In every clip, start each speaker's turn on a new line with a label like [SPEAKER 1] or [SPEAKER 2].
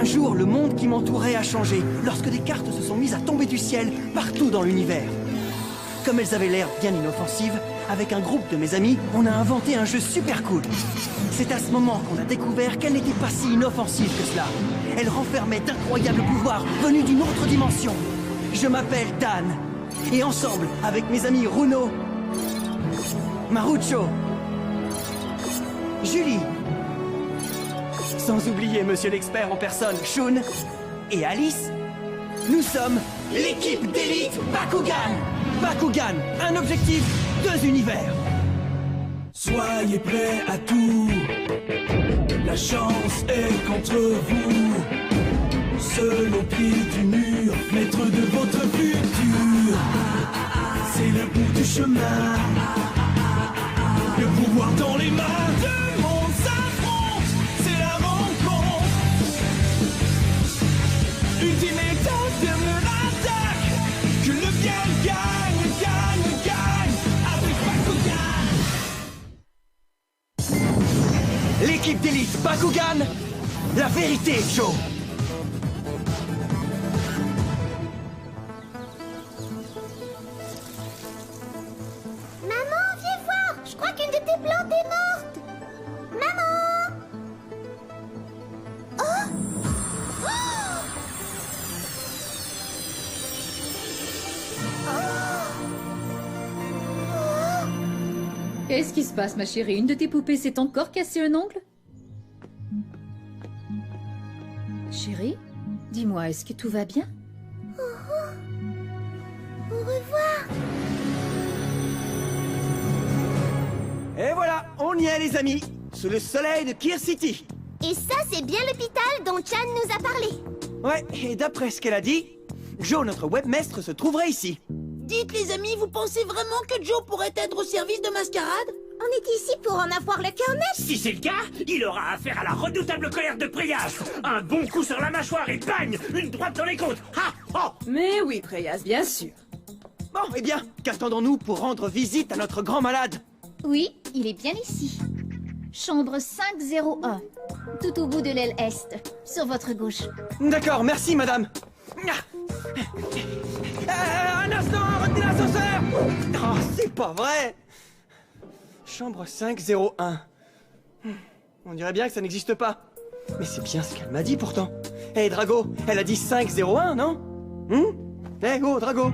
[SPEAKER 1] Un jour, le monde qui m'entourait a changé, lorsque des cartes se sont mises à tomber du ciel partout dans l'univers. Comme elles avaient l'air bien inoffensives, avec un groupe de mes amis, on a inventé un jeu super cool. C'est à ce moment qu'on a découvert qu'elle n'était pas si inoffensive que cela. Elle renfermait d'incroyables pouvoirs venus d'une autre dimension. Je m'appelle Dan, et ensemble, avec mes amis Runo, Marucho, Julie, sans oublier Monsieur l'expert en personne, Shun, et Alice, nous sommes l'équipe d'élite Bakugan. Bakugan, un objectif, 2 univers.
[SPEAKER 2] Soyez prêts à tout, la chance est contre vous. Seul au pied du mur, maître de votre futur. C'est le bout du chemin, le pouvoir dans les mains. Tout le monde s'affronte, c'est la rencontre. Ultime étape de l'attaque, que le bien gagne, gagne, gagne, avec Bakugan.
[SPEAKER 1] L'équipe d'élite Bakugan, la vérité, Joe.
[SPEAKER 3] Maman, viens voir. Je crois qu'une de tes plantes est morte. Maman. Oh,
[SPEAKER 4] Qu'est-ce qui se passe, ma chérie? Une de tes poupées s'est encore cassé un ongle? Chérie, dis-moi, est-ce que tout va bien?
[SPEAKER 3] au revoir.
[SPEAKER 1] Et voilà, on y est les amis, sous le soleil de Kier City.
[SPEAKER 3] Et ça, c'est bien l'hôpital dont Chan nous a parlé.
[SPEAKER 1] Ouais, et d'après ce qu'elle a dit, Joe, notre webmestre, se trouverait ici.
[SPEAKER 5] Dites les amis, vous pensez vraiment que Joe pourrait être au service de Mascarade?
[SPEAKER 3] On est ici pour en avoir le cœur net.
[SPEAKER 6] Si c'est le cas, il aura affaire à la redoutable colère de Préas. Un bon coup sur la mâchoire et bang, une droite dans les côtes. Ha! Oh!
[SPEAKER 7] Mais oui, Préas, bien sûr.
[SPEAKER 1] Bon, eh bien, qu'attendons-nous pour rendre visite à notre grand malade?
[SPEAKER 8] Oui, il est bien ici. Chambre 501, tout au bout de l'aile est, sur votre gauche.
[SPEAKER 1] D'accord, merci madame. Un instant, retenez l'ascenseur. Oh, c'est pas vrai. Chambre 501. On dirait bien que ça n'existe pas. Mais c'est bien ce qu'elle m'a dit pourtant. Hé, Drago, elle a dit 501, non? Hé, oh, Drago.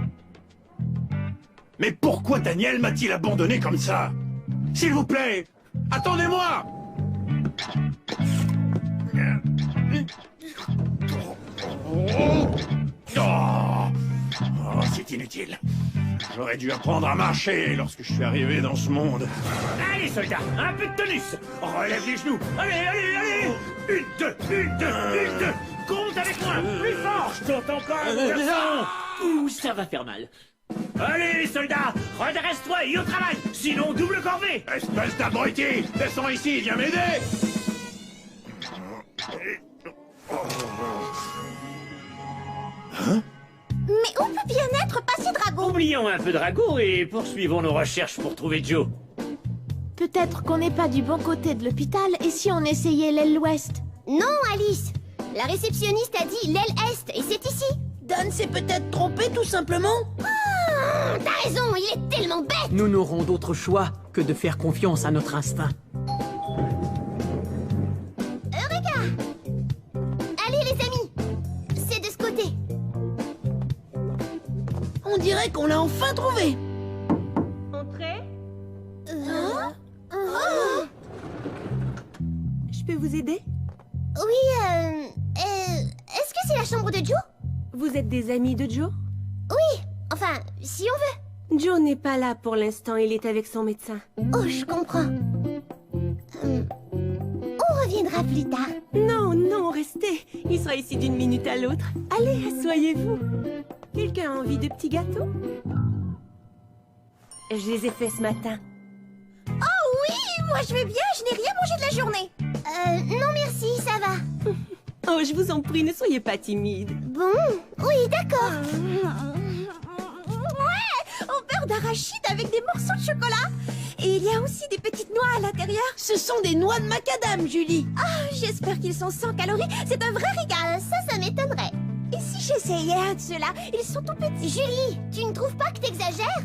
[SPEAKER 9] Mais pourquoi Daniel m'a-t-il abandonné comme ça? S'il vous plaît, attendez-moi! Oh, c'est inutile. J'aurais dû apprendre à marcher lorsque je suis arrivé dans ce monde.
[SPEAKER 6] Allez, soldats, un peu de tonus. Relève les genoux. Allez, allez, allez. Une, deux, une, deux, une, deux. Compte avec moi. Plus fort, je t'entends pas, mon garçon. Ouh, ça va faire mal. Allez, les soldats, redresse-toi et au travail. Sinon, double corvée.
[SPEAKER 9] Espèce d'abruti! Descends ici, viens m'aider!
[SPEAKER 3] Mais où peut bien être passé Drago?
[SPEAKER 6] Oublions un peu Drago et poursuivons nos recherches pour trouver Joe.
[SPEAKER 10] Peut-être qu'on n'est pas du bon côté de l'hôpital, et si on essayait l'aile ouest?
[SPEAKER 3] Non, Alice. La réceptionniste a dit l'aile est, et c'est ici.
[SPEAKER 5] Dan s'est peut-être trompé, tout simplement.
[SPEAKER 3] T'as raison, il est tellement bête.
[SPEAKER 7] Nous n'aurons d'autre choix que de faire confiance à notre instinct.
[SPEAKER 3] Eureka! Allez, les amis. C'est de ce côté.
[SPEAKER 5] On dirait qu'on l'a enfin trouvé.
[SPEAKER 10] Entrez.
[SPEAKER 7] Je peux vous aider?
[SPEAKER 3] Oui, est-ce que c'est la chambre de Joe?
[SPEAKER 10] Vous êtes des amis de Joe?
[SPEAKER 3] Oui, enfin, si on veut.
[SPEAKER 10] Joe n'est pas là pour l'instant, il est avec son médecin.
[SPEAKER 3] Oh, je comprends. On reviendra plus tard.
[SPEAKER 10] Non, non, restez. Il sera ici d'une minute à l'autre. Allez, asseyez-vous. Quelqu'un a envie de petits gâteaux? Je les ai faits ce matin.
[SPEAKER 3] Oh oui, moi je vais bien, je n'ai rien mangé de la journée. Non merci, ça va.
[SPEAKER 10] Oh, je vous en prie, ne soyez pas timide.
[SPEAKER 3] Bon, oui, d'accord. Ouais, on perd d'arachide avec des morceaux de chocolat. Et il y a aussi des petites noix à l'intérieur.
[SPEAKER 5] Ce sont des noix de macadam, Julie.
[SPEAKER 3] Ah, j'espère qu'ils sont sans calories. C'est un vrai régal. Ça m'étonnerait. Et si j'essayais un de ceux-là? Ils sont tout petits.
[SPEAKER 8] Julie, tu ne trouves pas que t'exagères?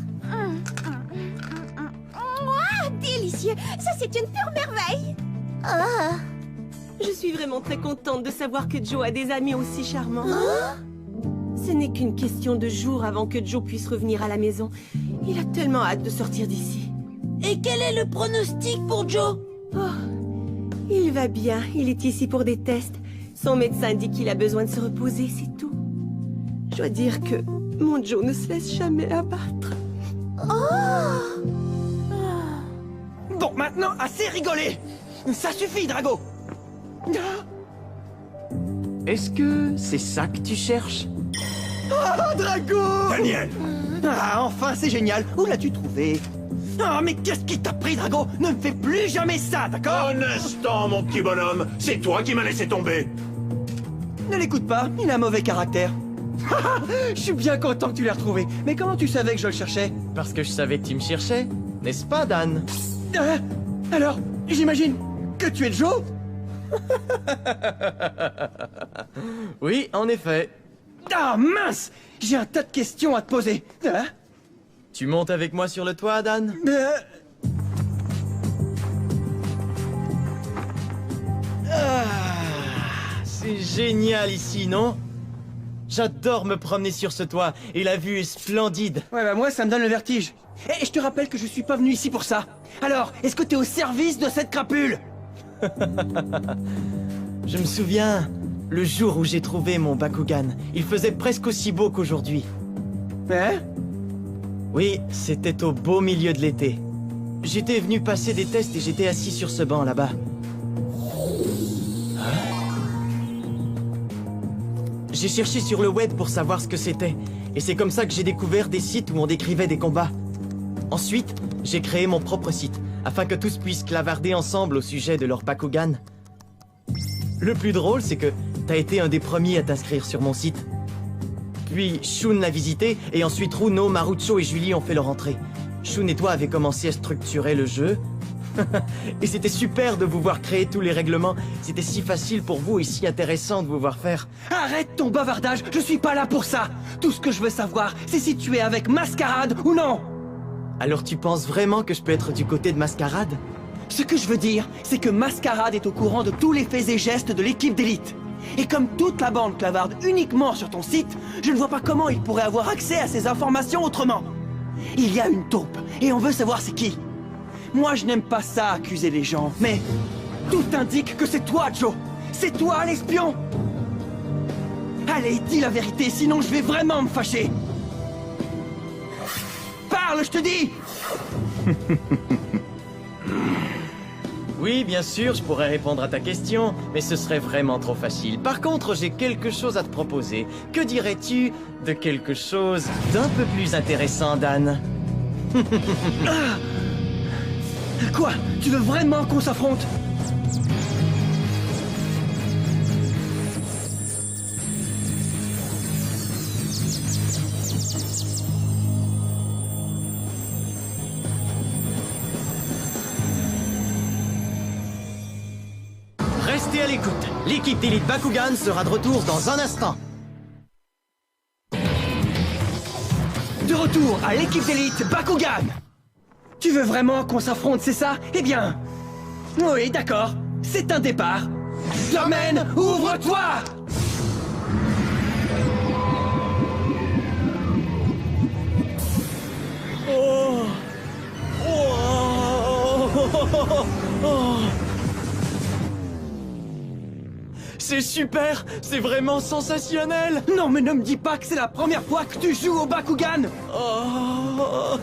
[SPEAKER 3] Ouah, délicieux. Ça, c'est une pure merveille. Oh.
[SPEAKER 10] Je suis vraiment très contente de savoir que Joe a des amis aussi charmants. Ce n'est qu'une question de jours avant que Joe puisse revenir à la maison. Il a tellement hâte de sortir d'ici.
[SPEAKER 5] Et quel est le pronostic pour Joe?
[SPEAKER 10] Oh, il va bien. Il est ici pour des tests. Son médecin dit qu'il a besoin de se reposer, c'est tout. Je dois dire que mon Joe ne se laisse jamais abattre.
[SPEAKER 1] Bon, maintenant, assez rigolé. Ça suffit, Drago.
[SPEAKER 11] Est-ce que c'est ça que tu cherches?
[SPEAKER 1] Oh, Drago!
[SPEAKER 9] Daniel!
[SPEAKER 1] Ah, enfin, c'est génial. Où l'as-tu trouvé? Oh, mais qu'est-ce qui t'a pris, Drago? Ne me fais plus jamais ça, d'accord?
[SPEAKER 9] Un instant, mon petit bonhomme. C'est toi qui m'as laissé tomber.
[SPEAKER 1] Ne l'écoute pas, il a un mauvais caractère. Je suis bien content que tu l'aies retrouvé. Mais comment tu savais que je le cherchais?
[SPEAKER 11] Parce que je savais que tu me cherchais, n'est-ce pas, Dan?
[SPEAKER 1] Alors, j'imagine que tu es Joe?
[SPEAKER 11] Oui, en effet.
[SPEAKER 1] Ah, mince! J'ai un tas de questions à te poser. Hein?
[SPEAKER 11] Tu montes avec moi sur le toit, Dan? C'est génial ici, non? J'adore me promener sur ce toit, et la vue est splendide.
[SPEAKER 1] Ouais, bah moi, ça me donne le vertige. Et je te rappelle que je suis pas venu ici pour ça. Alors, est-ce que t'es au service de cette crapule?
[SPEAKER 11] Je me souviens, le jour où j'ai trouvé mon Bakugan, il faisait presque aussi beau qu'aujourd'hui.
[SPEAKER 1] Hein?
[SPEAKER 11] Oui, c'était au beau milieu de l'été. J'étais venu passer des tests et j'étais assis sur ce banc là-bas. J'ai cherché sur le web pour savoir ce que c'était, et c'est comme ça que j'ai découvert des sites où on décrivait des combats. Ensuite, j'ai créé mon propre site, afin que tous puissent clavarder ensemble au sujet de leur Bakugan. Le plus drôle, c'est que t'as été un des premiers à t'inscrire sur mon site. Puis Shun l'a visité, et ensuite Runo, Marucho et Julie ont fait leur entrée. Shun et toi avez commencé à structurer le jeu. Et c'était super de vous voir créer tous les règlements. C'était si facile pour vous et si intéressant de vous voir faire.
[SPEAKER 1] Arrête ton bavardage, je suis pas là pour ça. Tout ce que je veux savoir, c'est si tu es avec Mascarade ou non.
[SPEAKER 11] Alors tu penses vraiment que je peux être du côté de Mascarade?
[SPEAKER 1] Ce que je veux dire, c'est que Mascarade est au courant de tous les faits et gestes de l'équipe d'élite. Et comme toute la bande clavarde uniquement sur ton site, je ne vois pas comment il pourrait avoir accès à ces informations autrement. Il y a une taupe, et on veut savoir c'est qui. Moi, je n'aime pas ça, accuser les gens, mais tout indique que c'est toi, Joe. C'est toi, l'espion. Allez, dis la vérité, sinon je vais vraiment me fâcher. Parle, je te dis.
[SPEAKER 11] Oui, bien sûr, je pourrais répondre à ta question, mais ce serait vraiment trop facile. Par contre, j'ai quelque chose à te proposer. Que dirais-tu de quelque chose d'un peu plus intéressant, Dan?
[SPEAKER 1] Quoi? Tu veux vraiment qu'on s'affronte?
[SPEAKER 11] Restez à l'écoute. L'équipe d'élite Bakugan sera de retour dans un instant.
[SPEAKER 1] De retour à l'équipe d'élite Bakugan. Tu veux vraiment qu'on s'affronte, c'est ça? Eh bien... Oui, d'accord. C'est un départ. Domaine, ouvre-toi!
[SPEAKER 11] Oh! Oh! Oh! C'est super! C'est vraiment sensationnel!
[SPEAKER 1] Non, mais ne me dis pas que c'est la première fois que tu joues au Bakugan!
[SPEAKER 11] Oh!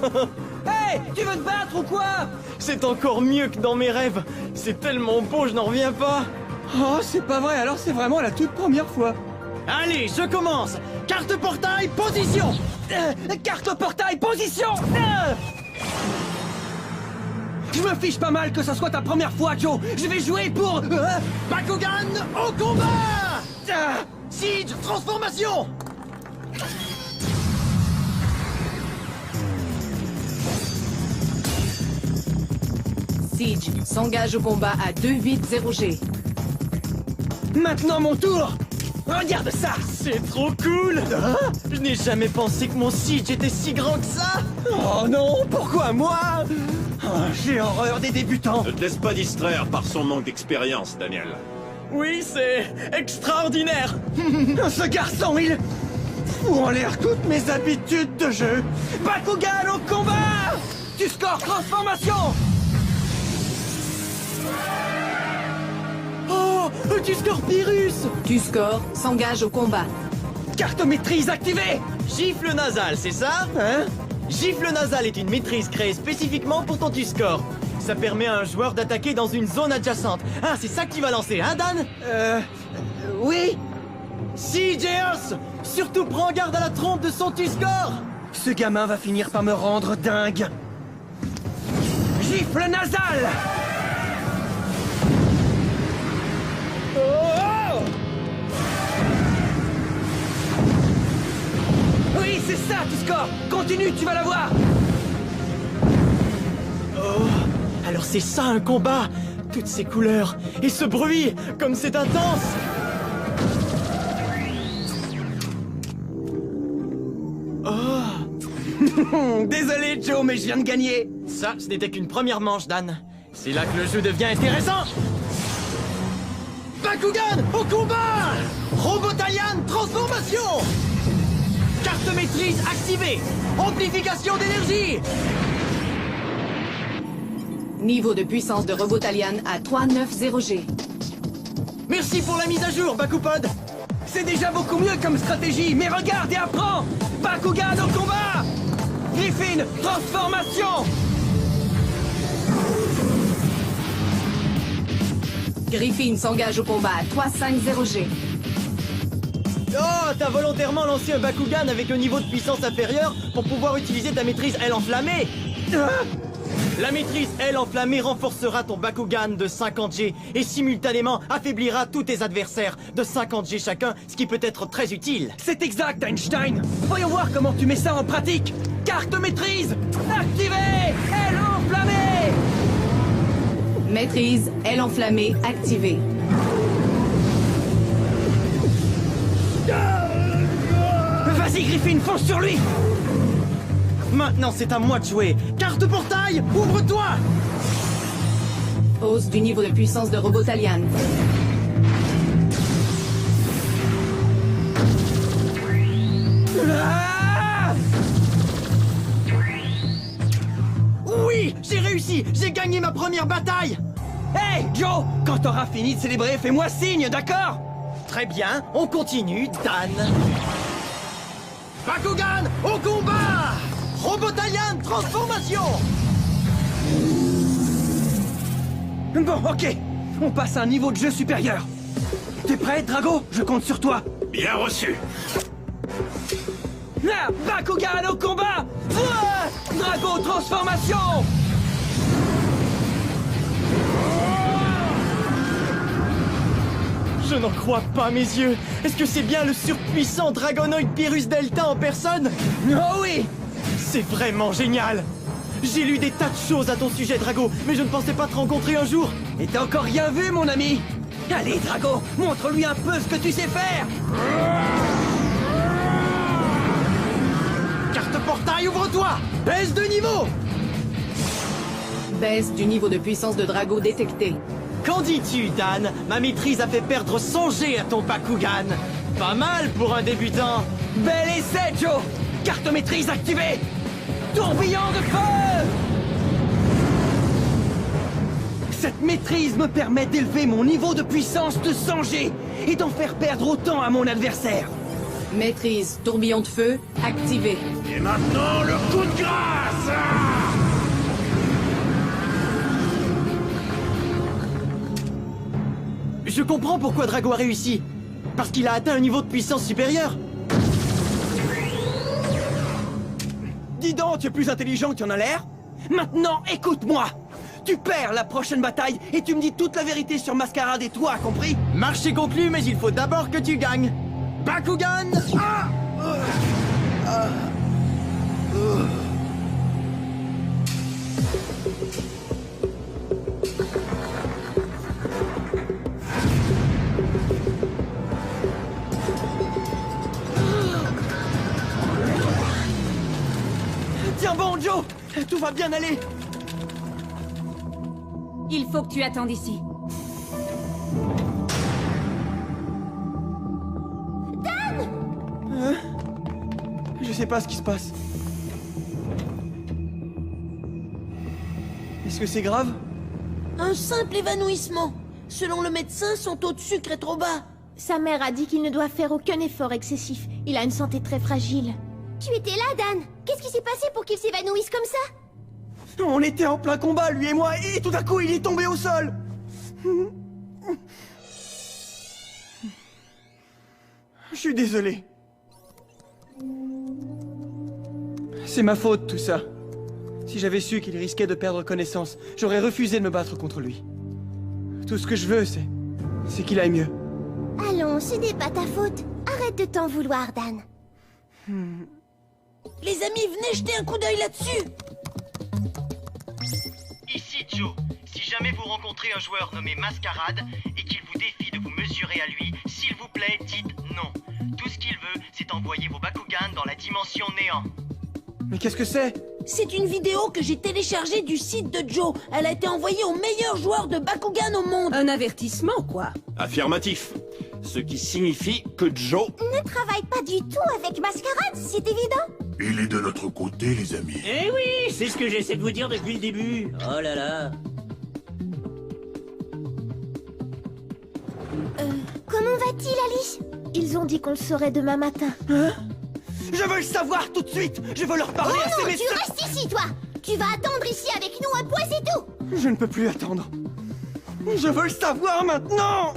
[SPEAKER 1] Hey! Tu veux te battre ou quoi?
[SPEAKER 11] C'est encore mieux que dans mes rêves! C'est tellement beau, je n'en reviens pas!
[SPEAKER 1] Oh, c'est pas vrai, alors c'est vraiment la toute première fois.
[SPEAKER 11] Allez, je commence! Carte portail, position!
[SPEAKER 1] Carte portail, position! Je me fiche pas mal que ça soit ta première fois, Joe! Je vais jouer pour...
[SPEAKER 11] Bakugan au combat! Siege, transformation!
[SPEAKER 12] Siege s'engage au combat à 280G.
[SPEAKER 1] Maintenant mon tour! Regarde ça!
[SPEAKER 11] C'est trop cool! Je n'ai jamais pensé que mon Siege était si grand que ça!
[SPEAKER 1] Oh non, pourquoi moi? Oh, j'ai horreur des débutants!
[SPEAKER 9] Ne te laisse pas distraire par son manque d'expérience, Daniel.
[SPEAKER 11] Oui, c'est extraordinaire!
[SPEAKER 1] Ce garçon, il fout en l'air toutes mes habitudes de jeu! Bakugan au combat! Tu scores transformation!
[SPEAKER 11] Oh! Tu scores Pyrrhus!
[SPEAKER 12] Tu-Score s'engage au combat.
[SPEAKER 1] Carte maîtrise activée!
[SPEAKER 11] Gifle nasal, c'est ça?
[SPEAKER 1] Hein?
[SPEAKER 11] Gifle nasal est une maîtrise créée spécifiquement pour ton Tu-Score. Ça permet à un joueur d'attaquer dans une zone adjacente. Ah, c'est ça que tu vas lancer, hein, Dan?
[SPEAKER 1] Oui?
[SPEAKER 11] Siege Earth! Surtout prends garde à la trompe de son Tu-Score!
[SPEAKER 1] Ce gamin va finir par me rendre dingue! Gifle nasal! Oh! Oui, c'est ça, tu scores! Continue, tu vas l'avoir!
[SPEAKER 11] Oh! Alors c'est ça un combat! Toutes ces couleurs et ce bruit, comme c'est intense!
[SPEAKER 1] Oh! Désolé, Joe, mais je viens de gagner!
[SPEAKER 11] Ça, ce n'était qu'une première manche, Dan. C'est là que le jeu devient intéressant! Bakugan au combat! Robotalian transformation! Carte maîtrise activée! Amplification d'énergie!
[SPEAKER 12] Niveau de puissance de Robotalian à 390G.
[SPEAKER 11] Merci pour la mise à jour, Bakupod!
[SPEAKER 1] C'est déjà beaucoup mieux comme stratégie, mais regarde et apprends! Bakugan au combat! Griffin, transformation!
[SPEAKER 12] Griffin s'engage au combat à 350G.
[SPEAKER 11] Oh, t'as volontairement lancé un Bakugan avec un niveau de puissance inférieur pour pouvoir utiliser ta maîtrise aile enflammée! La maîtrise aile enflammée renforcera ton Bakugan de 50G et simultanément affaiblira tous tes adversaires de 50G chacun, ce qui peut être très utile.
[SPEAKER 1] C'est exact, Einstein! Voyons voir comment tu mets ça en pratique! Carte maîtrise! Activée! Aile enflammée!
[SPEAKER 12] Maîtrise aile enflammée activée.
[SPEAKER 1] Vas-y, Griffin, fonce sur lui!
[SPEAKER 11] Maintenant, c'est à moi de jouer. Carte portail, ouvre-toi!
[SPEAKER 12] Hausse du niveau de puissance de Robotalian.
[SPEAKER 1] Ah!
[SPEAKER 11] Oui, j'ai réussi! J'ai gagné ma première bataille!
[SPEAKER 1] Hey, Joe! Quand t'auras fini de célébrer, fais-moi signe, d'accord?
[SPEAKER 11] Très bien, on continue, Dan. Bakugan, au combat! Robotalian, transformation!
[SPEAKER 1] Bon, ok. On passe à un niveau de jeu supérieur. T'es prêt, Drago? Je compte sur toi.
[SPEAKER 9] Bien reçu.
[SPEAKER 1] Là, Bakugan au combat! Ouah! Drago, transformation!
[SPEAKER 11] Je n'en crois pas mes yeux. Est-ce que c'est bien le surpuissant Dragonoid Pyrrhus Delta en personne?
[SPEAKER 1] Oh oui!
[SPEAKER 11] C'est vraiment génial! J'ai lu des tas de choses à ton sujet, Drago, mais je ne pensais pas te rencontrer un jour!
[SPEAKER 1] Et t'as encore rien vu, mon ami? Allez, Drago, montre-lui un peu ce que tu sais faire!
[SPEAKER 11] Carte portail, ouvre-toi! Baisse de niveau!
[SPEAKER 12] Baisse du niveau de puissance de Drago détecté.
[SPEAKER 11] Qu'en dis-tu, Dan? Ma maîtrise a fait perdre 100G à ton Bakugan! Pas mal pour un débutant!
[SPEAKER 1] Bel essai, Joe! Carte maîtrise activée! Tourbillon de feu! Cette maîtrise me permet d'élever mon niveau de puissance de 100G et d'en faire perdre autant à mon adversaire.
[SPEAKER 12] Maîtrise tourbillon de feu activé.
[SPEAKER 9] Et maintenant, le coup de grâce!
[SPEAKER 11] Je comprends pourquoi Drago a réussi. Parce qu'il a atteint un niveau de puissance supérieur.
[SPEAKER 1] Dis donc, tu es plus intelligent que tu en as l'air? Maintenant, écoute-moi! Tu perds la prochaine bataille et tu me dis toute la vérité sur Mascarade et toi, compris?
[SPEAKER 11] Marché conclu, mais il faut d'abord que tu gagnes. Bakugan!
[SPEAKER 1] Joe! Tout va bien aller!
[SPEAKER 8] Il faut que tu attendes ici.
[SPEAKER 1] Je sais pas ce qui se passe. Est-ce que c'est grave?
[SPEAKER 5] Un simple évanouissement. Selon le médecin, son taux de sucre est trop bas.
[SPEAKER 3] Sa mère a dit qu'il ne doit faire aucun effort excessif. Il a une santé très fragile. Tu étais là, Dan. Qu'est-ce qui s'est passé pour qu'il s'évanouisse comme ça?
[SPEAKER 1] On était en plein combat, lui et moi, et tout à coup, il est tombé au sol. Je suis désolé. C'est ma faute, tout ça. Si j'avais su qu'il risquait de perdre connaissance, j'aurais refusé de me battre contre lui. Tout ce que je veux, c'est qu'il aille mieux.
[SPEAKER 3] Allons, ce n'est pas ta faute. Arrête de t'en vouloir, Dan.
[SPEAKER 5] Les amis, venez jeter un coup d'œil là-dessus.
[SPEAKER 11] Ici Joe. Si jamais vous rencontrez un joueur nommé Mascarade et qu'il vous défie de vous mesurer à lui, s'il vous plaît, dites non. Tout ce qu'il veut, c'est envoyer vos Bakugan dans la dimension néant.
[SPEAKER 1] Mais qu'est-ce que c'est?
[SPEAKER 5] C'est une vidéo que j'ai téléchargée du site de Joe. Elle a été envoyée aux meilleurs joueurs de Bakugan au monde.
[SPEAKER 10] Un avertissement, quoi.
[SPEAKER 9] Affirmatif. Ce qui signifie que Joe...
[SPEAKER 3] Ne travaille pas du tout avec Mascarade, c'est évident.
[SPEAKER 13] Il est de notre côté, les amis.
[SPEAKER 6] Eh oui, c'est ce que j'essaie de vous dire depuis le début. Oh là là.
[SPEAKER 3] Comment va-t-il, Alice? Ils ont dit qu'on le saurait demain matin.
[SPEAKER 1] Hein? Je veux le savoir tout de suite. Je veux leur parler à ces
[SPEAKER 3] non,
[SPEAKER 1] médecins.
[SPEAKER 3] tu restes ici, toi. Tu vas attendre ici avec nous, un point, c'est tout.
[SPEAKER 1] Je ne peux plus attendre. Je veux le savoir maintenant.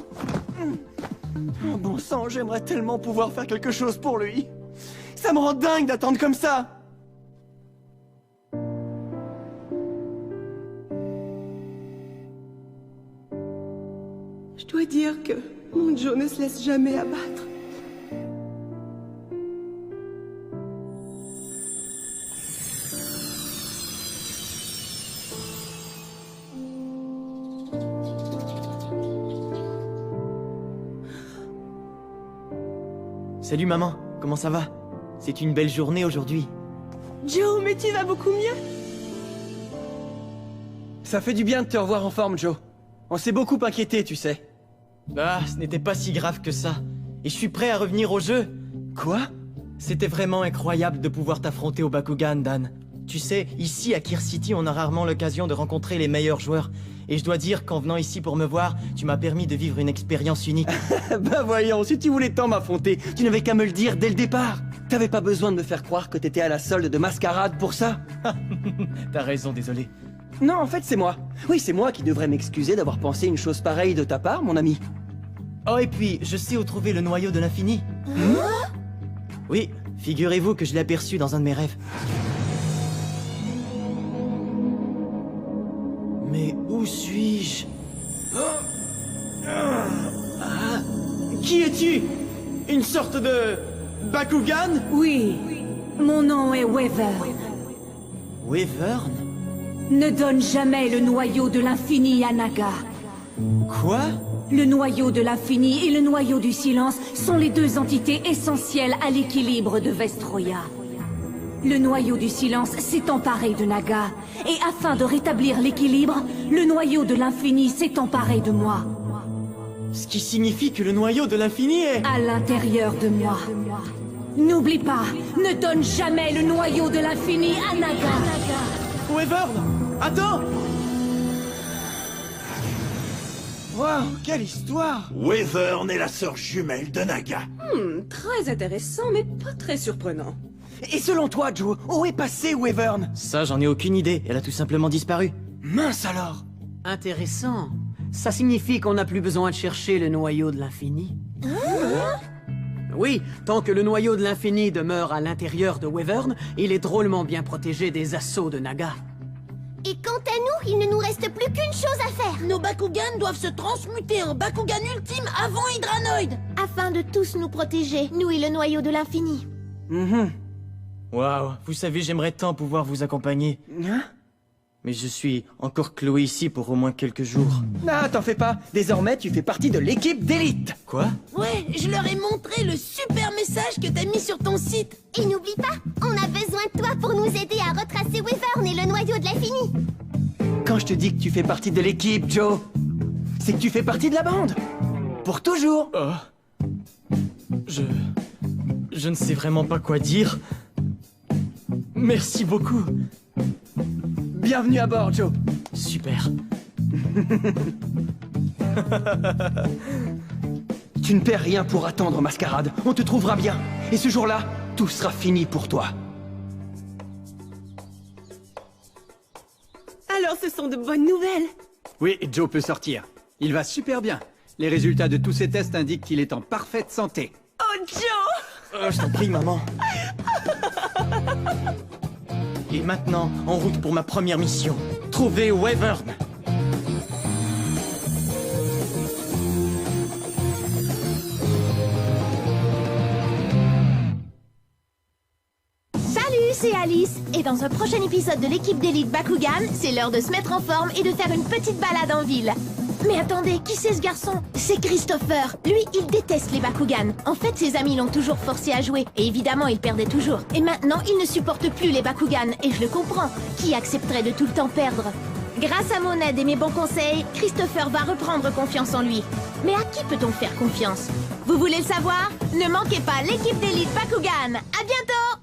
[SPEAKER 1] Oh, bon sang, j'aimerais tellement pouvoir faire quelque chose pour lui. Ça me rend dingue d'attendre comme ça.
[SPEAKER 10] Je dois dire que mon Joe ne se laisse jamais abattre.
[SPEAKER 11] Salut maman, comment ça va? C'est une belle journée aujourd'hui.
[SPEAKER 10] Joe, mais tu vas beaucoup mieux.
[SPEAKER 1] Ça fait du bien de te revoir en forme, Joe. On s'est beaucoup inquiété, tu sais.
[SPEAKER 11] Ah, ce n'était pas si grave que ça. Et je suis prêt à revenir au jeu.
[SPEAKER 1] Quoi?
[SPEAKER 11] C'était vraiment incroyable de pouvoir t'affronter au Bakugan, Dan. Tu sais, ici à Kir City, on a rarement l'occasion de rencontrer les meilleurs joueurs. Et je dois dire qu'en venant ici pour me voir, tu m'as permis de vivre une expérience unique.
[SPEAKER 1] Bah voyons, si tu voulais tant m'affronter, tu n'avais qu'à me le dire dès le départ. T'avais pas besoin de me faire croire que t'étais à la solde de Mascarade pour ça.
[SPEAKER 11] T'as raison, désolé.
[SPEAKER 1] Non, en fait, c'est moi. Oui, c'est moi qui devrais m'excuser d'avoir pensé une chose pareille de ta part, mon ami.
[SPEAKER 11] Oh, et puis, je sais où trouver le noyau de l'infini. Oui, figurez-vous que je l'ai aperçu dans un de mes rêves. Mais où suis-je? Qui es-tu? Une sorte de... Bakugan?
[SPEAKER 14] Oui, mon nom est Wyvern.
[SPEAKER 11] Wyvern?
[SPEAKER 14] Ne donne jamais le noyau de l'infini à Naga.
[SPEAKER 11] Quoi?
[SPEAKER 14] Le noyau de l'infini et le noyau du silence sont les deux entités essentielles à l'équilibre de Vestroya. Le noyau du silence s'est emparé de Naga, et afin de rétablir l'équilibre, le noyau de l'infini s'est emparé de moi.
[SPEAKER 11] Ce qui signifie que le noyau de l'infini est...
[SPEAKER 14] À l'intérieur de moi. N'oublie pas, ne donne jamais le noyau de l'infini à Naga.
[SPEAKER 11] Wyvern, attends!
[SPEAKER 1] Waouh, quelle histoire!
[SPEAKER 9] Wyvern est la sœur jumelle de Naga.
[SPEAKER 10] Très intéressant, mais pas très surprenant.
[SPEAKER 1] Et selon toi, Joe, où est passé Wyvern?
[SPEAKER 11] Ça, j'en ai aucune idée. Elle a tout simplement disparu.
[SPEAKER 1] Mince alors!
[SPEAKER 7] Intéressant. Ça signifie qu'on n'a plus besoin de chercher le noyau de l'infini. Oui, tant que le noyau de l'infini demeure à l'intérieur de Wyvern, il est drôlement bien protégé des assauts de Naga.
[SPEAKER 3] Et quant à nous, il ne nous reste plus qu'une chose à faire.
[SPEAKER 5] Nos Bakugan doivent se transmuter en Bakugan ultime avant Hydranoid.
[SPEAKER 3] Afin de tous nous protéger, nous et le noyau de l'infini.
[SPEAKER 11] Waouh, vous savez, j'aimerais tant pouvoir vous accompagner.
[SPEAKER 1] Hein?
[SPEAKER 11] Mais je suis encore cloué ici pour au moins quelques jours.
[SPEAKER 1] Ah, t'en fais pas. Désormais, tu fais partie de l'équipe d'élite.
[SPEAKER 11] Quoi?
[SPEAKER 5] Ouais, je leur ai montré le super message que t'as mis sur ton site.
[SPEAKER 3] Et n'oublie pas, on a besoin de toi pour nous nous aider à retracer Wyvern et le noyau de l'infini.
[SPEAKER 1] Quand je te dis que tu fais partie de l'équipe, Joe, c'est que tu fais partie de la bande. Pour toujours.
[SPEAKER 11] Je ne sais vraiment pas quoi dire. Merci beaucoup.
[SPEAKER 1] Bienvenue à bord, Joe.
[SPEAKER 11] Super.
[SPEAKER 1] Tu ne perds rien pour attendre, Mascarade. On te trouvera bien. Et ce jour-là, tout sera fini pour toi.
[SPEAKER 10] Alors ce sont de bonnes nouvelles.
[SPEAKER 15] Oui, Joe peut sortir. Il va super bien. Les résultats de tous ses tests indiquent qu'il est en parfaite santé.
[SPEAKER 10] Oh, Joe!
[SPEAKER 11] Je t'en prie, maman. Et maintenant, en route pour ma première mission. Trouver Wyvern.
[SPEAKER 3] Salut, c'est Alice. Et dans un prochain épisode de l'équipe d'élite Bakugan, c'est l'heure de se mettre en forme et de faire une petite balade en ville. Mais attendez, qui c'est ce garçon? C'est Christopher. Lui, il déteste les Bakugan. En fait, ses amis l'ont toujours forcé à jouer. Et évidemment, il perdait toujours. Et maintenant, il ne supporte plus les Bakugan. Et je le comprends. Qui accepterait de tout le temps perdre? Grâce à mon aide et mes bons conseils, Christopher va reprendre confiance en lui. Mais à qui peut-on faire confiance? Vous voulez le savoir? Ne manquez pas l'équipe d'élite Bakugan. À bientôt!